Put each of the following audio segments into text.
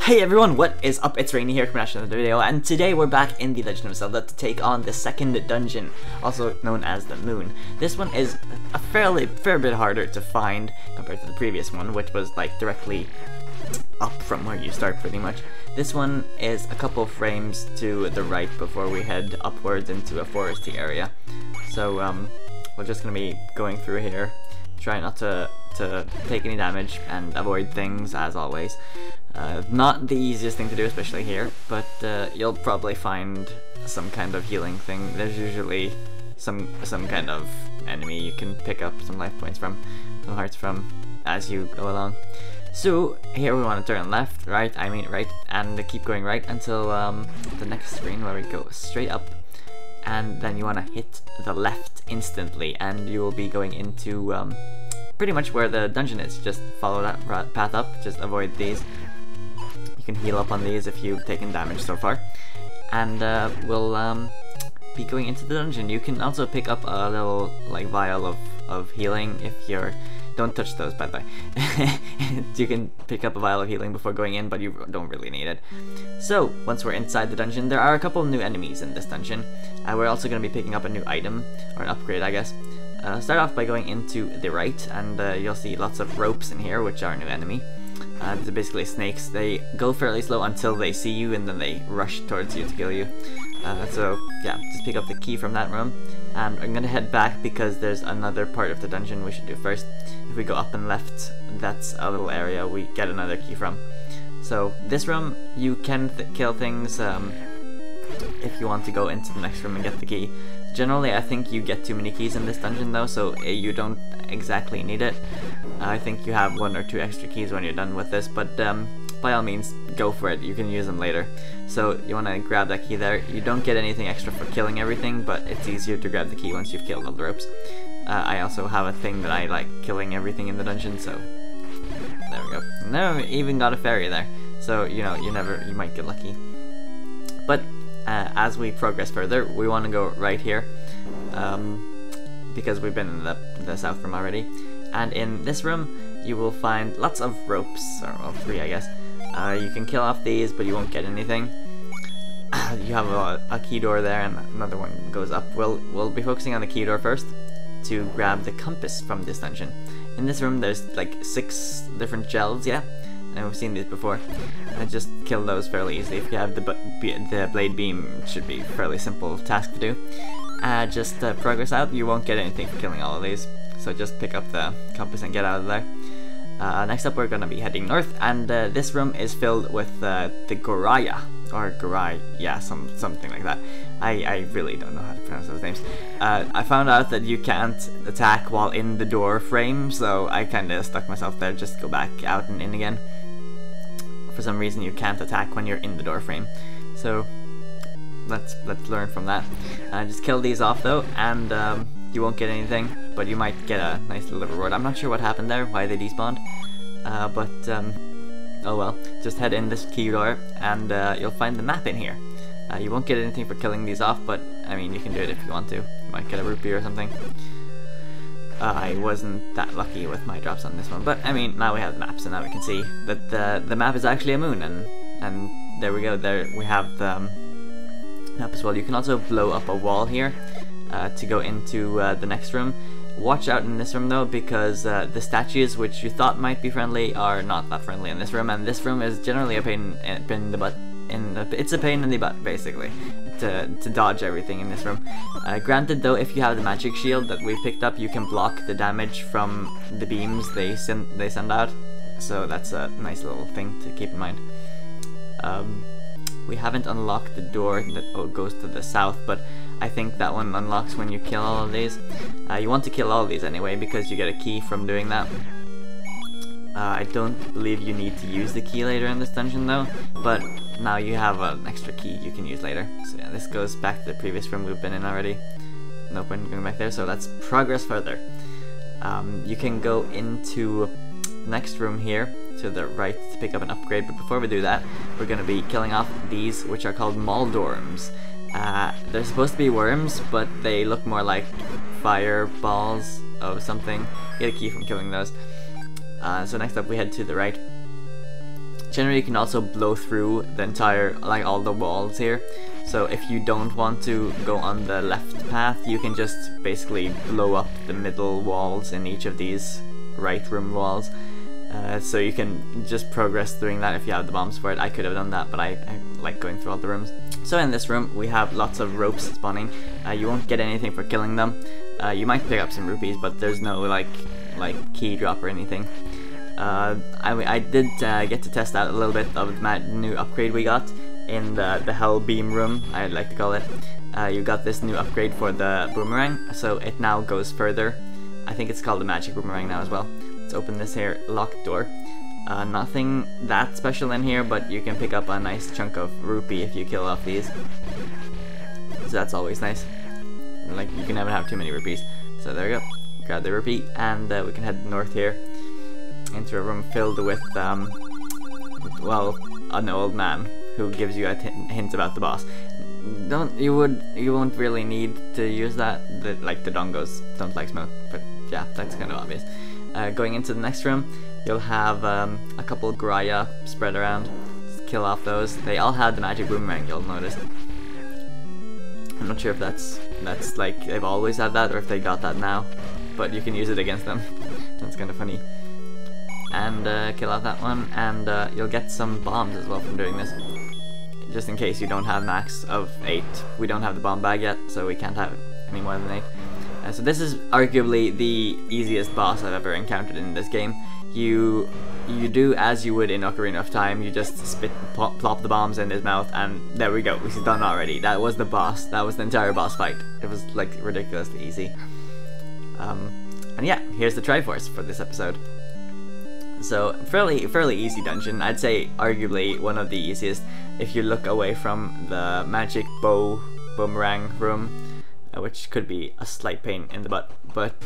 Hey everyone, what is up? It's Rainy here coming at you another video, and today we're back in the Legend of Zelda to take on the second dungeon, also known as the Moon. This one is a fair bit harder to find compared to the previous one, which was like directly up from where you start pretty much. This one is a couple frames to the right before we head upwards into a foresty area. So we're just gonna be going through here, try not to take any damage and avoid things as always. Not the easiest thing to do, especially here, but you'll probably find some kind of healing thing. There's usually some kind of enemy you can pick up some life points from, some hearts from, as you go along. So here we want to turn left, right, and keep going right until the next screen where we go straight up, and then you want to hit the left instantly, and you will be going into pretty much where the dungeon is. Just follow that path up, just avoid these. You can heal up on these if you've taken damage so far, and we'll be going into the dungeon. You can also pick up a little like vial of healing if you're... Don't touch those, by the way. You can pick up a vial of healing before going in, but you don't really need it. So, once we're inside the dungeon, there are a couple new enemies in this dungeon. We're also going to be picking up a new item, or an upgrade, I guess. Start off by going into the right, and you'll see lots of ropes in here, which are a new enemy. They're basically snakes. They go fairly slow until they see you, and then they rush towards you to kill you. So yeah, just pick up the key from that room, and I'm gonna head back because there's another part of the dungeon we should do first. If we go up and left, that's a little area we get another key from. So this room, you can kill things if you want to go into the next room and get the key. Generally, I think you get too many keys in this dungeon though, so you don't exactly need it. I think you have 1 or 2 extra keys when you're done with this, but by all means, go for it. You can use them later. So you want to grab that key there. You don't get anything extra for killing everything, but it's easier to grab the key once you've killed all the ropes. I also have a thing that I like killing everything in the dungeon, so there we go. Now even got a fairy there, so you know you might get lucky. But as we progress further, we want to go right here, because we've been in the south room already. And in this room, you will find lots of ropes, or well, 3 I guess. You can kill off these, but you won't get anything. You have a key door there, and another one goes up. We'll be focusing on the key door first to grab the compass from this dungeon. In this room, there's like 6 different gels, yeah, and we've seen these before. Just kill those fairly easily. If you have the blade beam, it should be a fairly simple task to do. Just progress out. You won't get anything for killing all of these, so just pick up the compass and get out of there. Next up, we're going to be heading north, and this room is filled with the Goraya, or Gorai, yeah, something like that. I really don't know how to pronounce those names. I found out that you can't attack while in the door frame, so I kind of stuck myself there. Just go back out and in again. For some reason, you can't attack when you're in the door frame, so let's learn from that. Just kill these off though, and you won't get anything, but you might get a nice little reward. I'm not sure what happened there, why they despawned, but oh well. Just head in this key door, and you'll find the map in here. You won't get anything for killing these off, but I mean, you can do it if you want to. You might get a rupee or something. I wasn't that lucky with my drops on this one, but I mean, now we have the map, so now we can see that the map is actually a moon, and there we go. There we have the map as well. You can also blow up a wall here to go into the next room. Watch out in this room though, because the statues which you thought might be friendly are not that friendly in this room, and this room is generally a pain in the butt. It's a pain in the butt basically to dodge everything in this room. Granted though, if you have the magic shield that we picked up, you can block the damage from the beams they send out, so that's a nice little thing to keep in mind. We haven't unlocked the door that goes to the south, but I think that one unlocks when you kill all of these. You want to kill all of these anyway, because you get a key from doing that. I don't believe you need to use the key later in this dungeon though, but now you have an extra key you can use later. So yeah, this goes back to the previous room we've been in already. No point going back there, so let's progress further. You can go into the next room here to the right to pick up an upgrade, but before we do that, we're going to be killing off these, which are called Moldorms. They're supposed to be worms, but they look more like fireballs of something. Get a key from killing those. So next up we head to the right. generally you can also blow through the entire, like all the walls here. So if you don't want to go on the left path, you can just basically blow up the middle walls in each of these right room walls. So you can just progress doing that if you have the bombs for it. I could have done that, but I like going through all the rooms. So in this room we have lots of ropes spawning. You won't get anything for killing them. You might pick up some rupees, but there's no like key drop or anything. I did get to test out a little bit of the new upgrade we got in the Hell Beam room, I'd like to call it. You got this new upgrade for the boomerang, so it now goes further. I think it's called the magic boomerang now as well. Let's open this here locked door. Nothing that special in here, but you can pick up a nice chunk of rupee if you kill off these. So that's always nice. Like, you can never have too many rupees. So there we go. Grab the rupee, and we can head north here into a room filled with, well, an old man who gives you a hint about the boss. You won't really need to use that. Like the Dodongos don't like smoke, but yeah, that's kind of obvious. Going into the next room, you'll have a couple Graya spread around. Just kill off those. They all have the magic boomerang, you'll notice. I'm not sure if that's like they've always had that or if they got that now, but you can use it against them. That's kind of funny. And kill off that one, and you'll get some bombs as well from doing this. Just in case you don't have max of 8. We don't have the bomb bag yet, so we can't have any more than 8. So this is arguably the easiest boss I've ever encountered in this game. You do as you would in Ocarina of Time. You just plop the bombs in his mouth, and there we go. He's done already. That was the boss. That was the entire boss fight. It was like ridiculously easy. And yeah, here's the Triforce for this episode. So fairly easy dungeon. I'd say arguably one of the easiest if you look away from the magic boomerang room, which could be a slight pain in the butt, but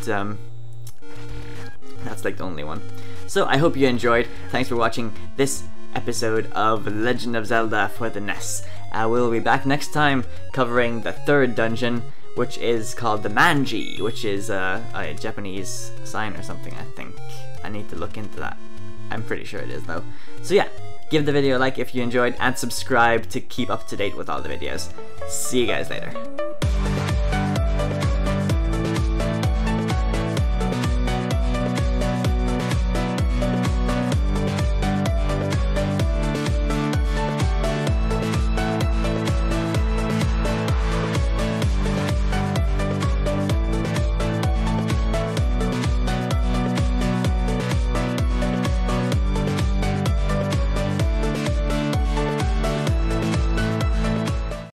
that's like the only one. So I hope you enjoyed. Thanks for watching this episode of Legend of Zelda for the NES. We'll be back next time covering the third dungeon, which is called the Manji, which is a Japanese sign or something, I think. I need to look into that. I'm pretty sure it is though. So yeah, give the video a like if you enjoyed, and subscribe to keep up to date with all the videos. See you guys later.